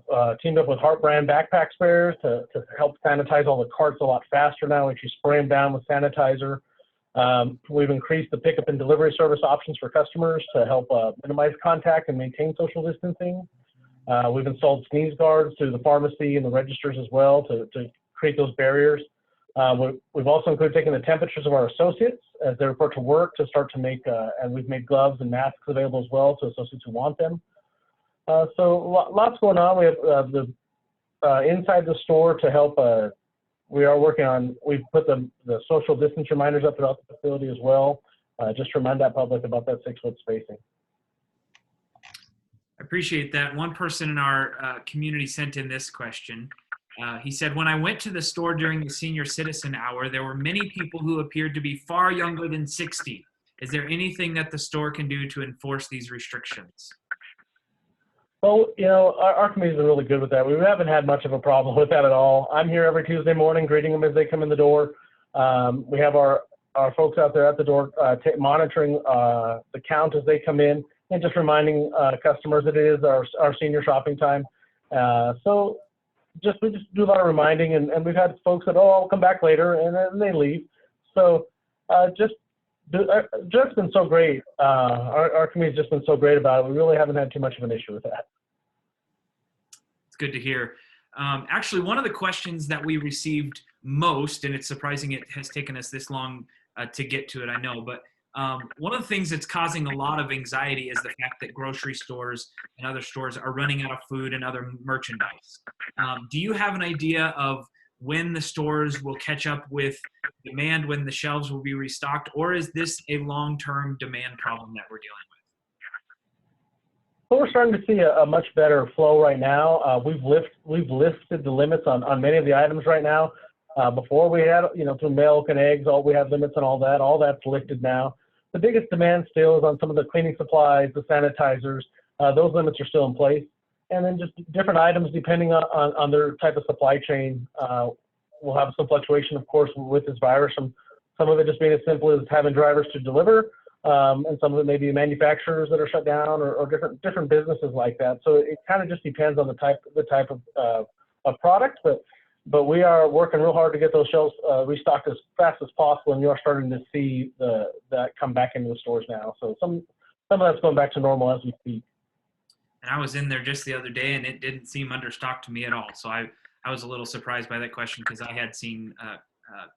teamed up with Heart Brand backpack sprayers to help sanitize all the carts a lot faster now. We actually spray them down with sanitizer. We've increased the pickup and delivery service options for customers to help minimize contact and maintain social distancing. We've installed sneeze guards to the pharmacy and the registers as well to create those barriers. We've also included taking the temperatures of our associates as they report to work to start to make, and we've made gloves and masks available as well to associates who want them. So lots going on. We have the inside the store to help. We are working on, we've put the social distance reminders up throughout the facility as well, just to remind that public about that 6-foot spacing. I appreciate that. One person in our community sent in this question. He said, when I went to the store during the senior citizen hour, there were many people who appeared to be far younger than 60. Is there anything that the store can do to enforce these restrictions? Well, you know, our committee's been really good with that. We haven't had much of a problem with that at all. I'm here every Tuesday morning greeting them as they come in the door. We have our folks out there at the door monitoring the count as they come in and just reminding customers that it is our senior shopping time. So we just do a lot of reminding, and we've had folks that, oh, I'll come back later, and then they leave. So just been so great. Our committee's just been so great about it. We really haven't had too much of an issue with that. It's good to hear. Actually, one of the questions that we received most, and it's surprising it has taken us this long to get to it, I know, but one of the things that's causing a lot of anxiety is the fact that grocery stores and other stores are running out of food and other merchandise. Do you have an idea of when the stores will catch up with demand, when the shelves will be restocked, or is this a long-term demand problem that we're dealing with? Well, we're starting to see a much better flow right now. We've lifted the limits on many of the items right now. Before we had, you know, through milk and eggs, we had limits on all that. All that's lifted now. The biggest demand still is on some of the cleaning supplies, the sanitizers. Those limits are still in place. And then just different items depending on their type of supply chain. We'll have some fluctuation, of course, with this virus. Some of it just being as simple as having drivers to deliver, and some of it may be manufacturers that are shut down or different businesses like that. So it kind of just depends on the type of product. But we are working real hard to get those shelves restocked as fast as possible, and you are starting to see that come back into the stores now. So some of that's going back to normal as we speak. And I was in there just the other day, and it didn't seem understocked to me at all. So I was a little surprised by that question because I had seen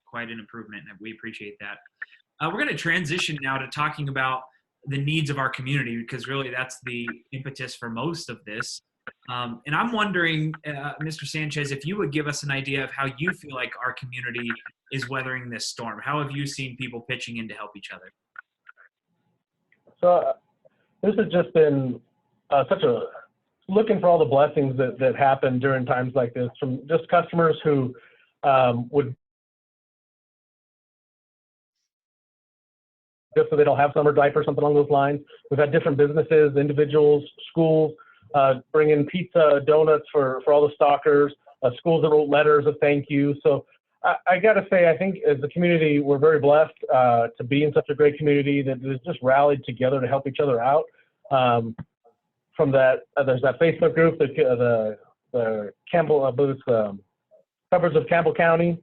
quite an improvement, and we appreciate that. We're going to transition now to talking about the needs of our community because really that's the impetus for most of this. And I'm wondering, Mr. Sanchez, if you would give us an idea of how you feel like our community is weathering this storm. How have you seen people pitching in to help each other? So this has just been looking for all the blessings that happen during times like this, from just customers who would, just so they don't have summer diapers, something along those lines. We've had different businesses, individuals, schools, bring in pizza, donuts for all the stalkers, schools that wrote letters of thank you. So I got to say, I think as a community, we're very blessed to be in such a great community that has just rallied together to help each other out. From that, there's that Facebook group, the Campbell, Covers of Campbell County,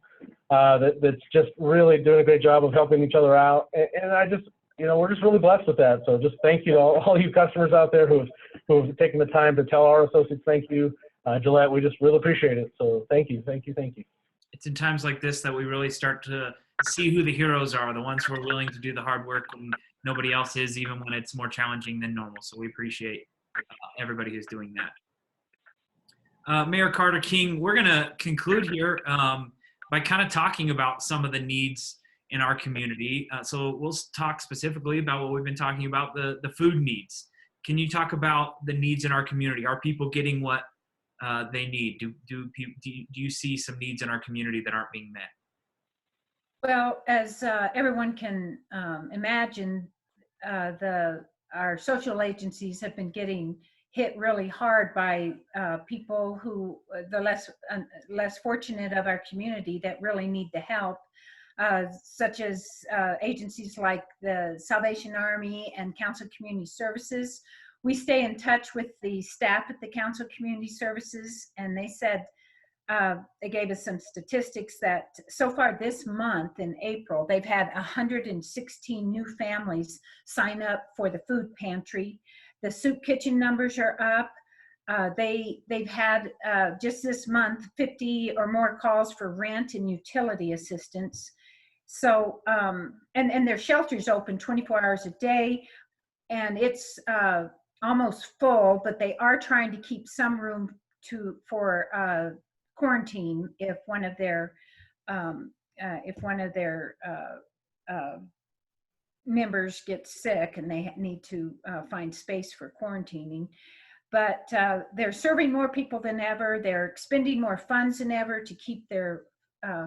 that's just really doing a great job of helping each other out. And I just, you know, we're just really blessed with that. So just thank you to all you customers out there who have taken the time to tell our associates thank you. Gillette, we just really appreciate it. So thank you, thank you, thank you. It's in times like this that we really start to see who the heroes are, the ones who are willing to do the hard work when nobody else is, even when it's more challenging than normal. So we appreciate everybody who's doing that. Mayor Carter King, we're going to conclude here by kind of talking about some of the needs in our community. So we'll talk specifically about what we've been talking about, the food needs. Can you talk about the needs in our community? Are people getting what they need? Do you see some needs in our community that aren't being met? Well, as everyone can imagine, our social agencies have been getting hit really hard by people who, the less fortunate of our community that really need the help, such as agencies like the Salvation Army and Council Community Services. We stay in touch with the staff at the Council Community Services, and they said they gave us some statistics that so far this month in April, they've had 116 new families sign up for the food pantry. The soup kitchen numbers are up. They've had just this month 50 or more calls for rent and utility assistance. So, and their shelter's open 24 hours a day, and it's almost full, but they are trying to keep some room for quarantine if one of their members gets sick and they need to find space for quarantining. But they're serving more people than ever. They're expending more funds than ever to keep their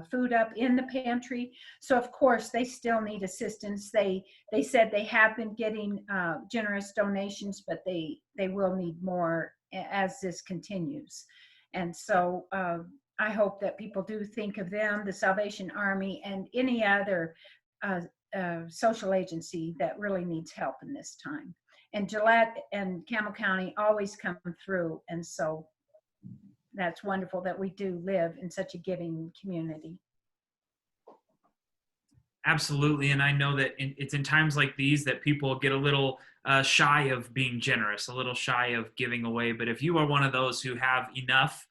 food up in the pantry. So of course they still need assistance. They said they have been getting generous donations, but they will need more as this continues. And so I hope that people do think of them, the Salvation Army, and any other social agency that really needs help in this time. And Gillette and Campbell County always come through, and so that's wonderful that we do live in such a giving community. Absolutely, and I know that it's in times like these that people get a little shy of being generous, a little shy of giving away. But if you are one of those who have enough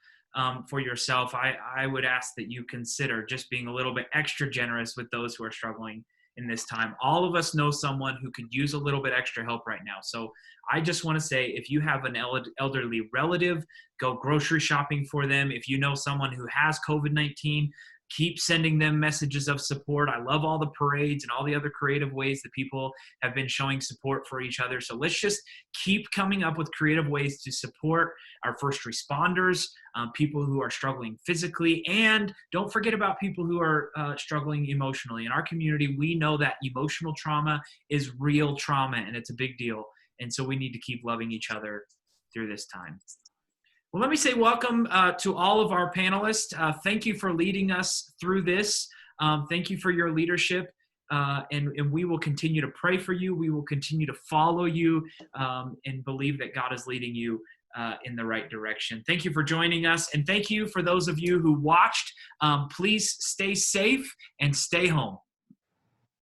for yourself, I would ask that you consider just being a little bit extra generous with those who are struggling in this time. All of us know someone who could use a little bit extra help right now. So I just want to say, if you have an elderly relative, go grocery shopping for them. If you know someone who has COVID-19, keep sending them messages of support. I love all the parades and all the other creative ways that people have been showing support for each other. So let's just keep coming up with creative ways to support our first responders, people who are struggling physically, and don't forget about people who are struggling emotionally. In our community, we know that emotional trauma is real trauma, and it's a big deal. And so we need to keep loving each other through this time. Well, let me say welcome to all of our panelists. Thank you for leading us through this. Thank you for your leadership. And we will continue to pray for you. We will continue to follow you and believe that God is leading you in the right direction. Thank you for joining us. And thank you for those of you who watched. Please stay safe and stay home.